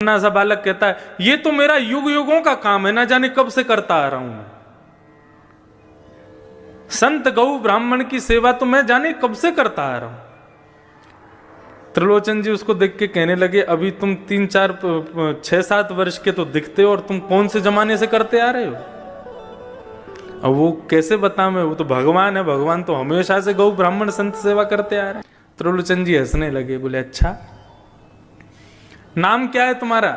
ना सा बालक कहता है ये तो मेरा युग युगों का काम है, ना जाने कब से करता आ रहा हूं मैं। संत गौ ब्राह्मण की सेवा तो मैं जाने कब से करता आ रहा हूं। त्रिलोचन जी उसको देख के कहने लगे अभी तुम 6-7 वर्ष के तो दिखते हो और तुम कौन से जमाने से करते आ रहे हो। अब वो कैसे बता मैं, वो तो भगवान है, भगवान तो हमेशा से गौ ब्राह्मण संत सेवा करते आ रहे हैं। त्रिलोचन जी हंसने लगे, बोले अच्छा नाम क्या है तुम्हारा।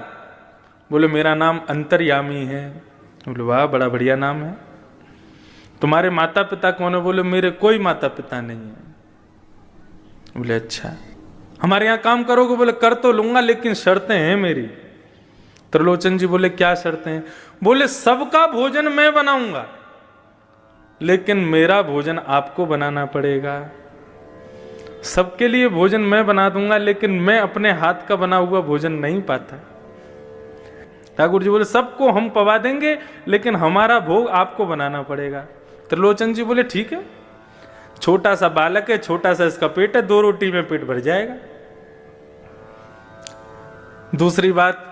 बोले मेरा नाम अंतर्यामी है। बोले वाह बड़ा बढ़िया नाम है। तुम्हारे माता पिता कौन है। बोले मेरे कोई माता पिता नहीं है। बोले अच्छा हमारे यहाँ काम करोगे। बोले कर तो लूंगा लेकिन शर्तें हैं मेरी। त्रिलोचन जी बोले क्या शर्तें हैं। बोले सबका भोजन मैं बनाऊंगा लेकिन मेरा भोजन आपको बनाना पड़ेगा। सबके लिए भोजन मैं बना दूंगा लेकिन मैं अपने हाथ का बना हुआ भोजन नहीं पाता। ठाकुर जी बोले सबको हम पवा देंगे लेकिन हमारा भोग आपको बनाना पड़ेगा। त्रिलोचन जी बोले ठीक है, छोटा सा बालक है, छोटा सा इसका पेट है, 2 रोटी में पेट भर जाएगा। दूसरी बात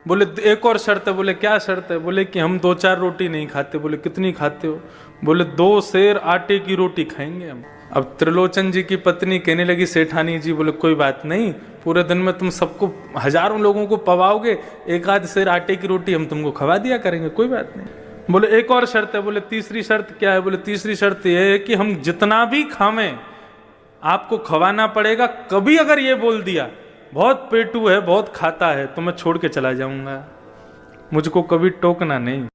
बोले एक और शर्त है। बोले क्या शर्त है। बोले कि हम 2-4 रोटी नहीं खाते। बोले कितनी खाते हो। बोले 2 सेर आटे की रोटी खाएंगे हम। अब त्रिलोचन जी की पत्नी कहने लगी सेठानी जी बोले कोई बात नहीं, पूरे दिन में तुम सबको हजारों लोगों को पवाओगे, 1-8 सेर आटे की रोटी हम तुमको खवा दिया करेंगे, कोई बात नहीं। बोले एक और शर्त है। बोले तीसरी शर्त क्या है। बोले तीसरी शर्त यह है कि हम जितना भी खावें आपको खवाना पड़ेगा। कभी अगर ये बोल दिया बहुत पेटू है, बहुत खाता है, तो मैं छोड़ के चला जाऊंगा, मुझको कभी टोकना नहीं।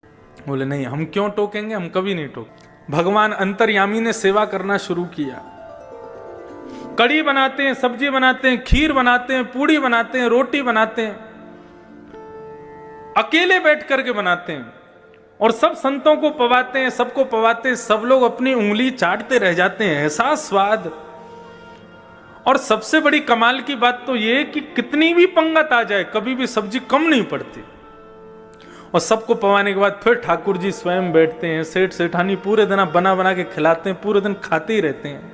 बोले नहीं हम क्यों टोकेंगे, हम कभी नहीं टोक। भगवान अंतर्यामी ने सेवा करना शुरू किया। कड़ी बनाते हैं, सब्जी बनाते हैं, खीर बनाते हैं, पूड़ी बनाते हैं, रोटी बनाते हैं, अकेले बैठ करके बनाते हैं और सब संतों को पवाते हैं, सबको पवाते हैं। सब लोग अपनी उंगली चाटते रह जाते हैं, ऐसा स्वाद। और सबसे बड़ी कमाल की बात तो यह कि कितनी भी पंगत आ जाए कभी भी सब्जी कम नहीं पड़ती। और सबको पवाने के बाद फिर ठाकुर जी स्वयं बैठते हैं, सेठ सेठानी पूरे दिन बना बना के खिलाते हैं, पूरे दिन खाते ही रहते हैं।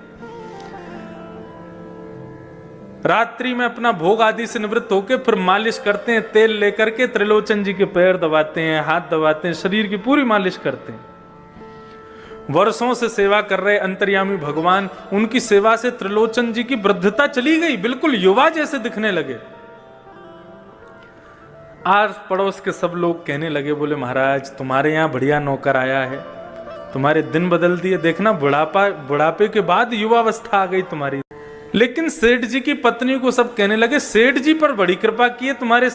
रात्रि में अपना भोग आदि से निवृत्त होकर फिर मालिश करते हैं, तेल लेकर के त्रिलोचन जी के पैर दबाते हैं, हाथ दबाते हैं, शरीर की पूरी मालिश करते हैं। वर्षों से सेवा कर रहे अंतर्यामी भगवान, उनकी सेवा से त्रिलोचन जी की वृद्धता चली गई, बिल्कुल युवा जैसे दिखने लगे। आस पड़ोस के सब लोग कहने लगे, बोले महाराज तुम्हारे यहाँ बढ़िया नौकर आया है, तुम्हारे दिन बदल दिए, देखना बुढ़ापे के बाद युवावस्था आ गई तुम्हारी। लेकिन सेठ जी की पत्नी को सब कहने लगे सेठ जी पर बड़ी कृपा की है, तुम्हारे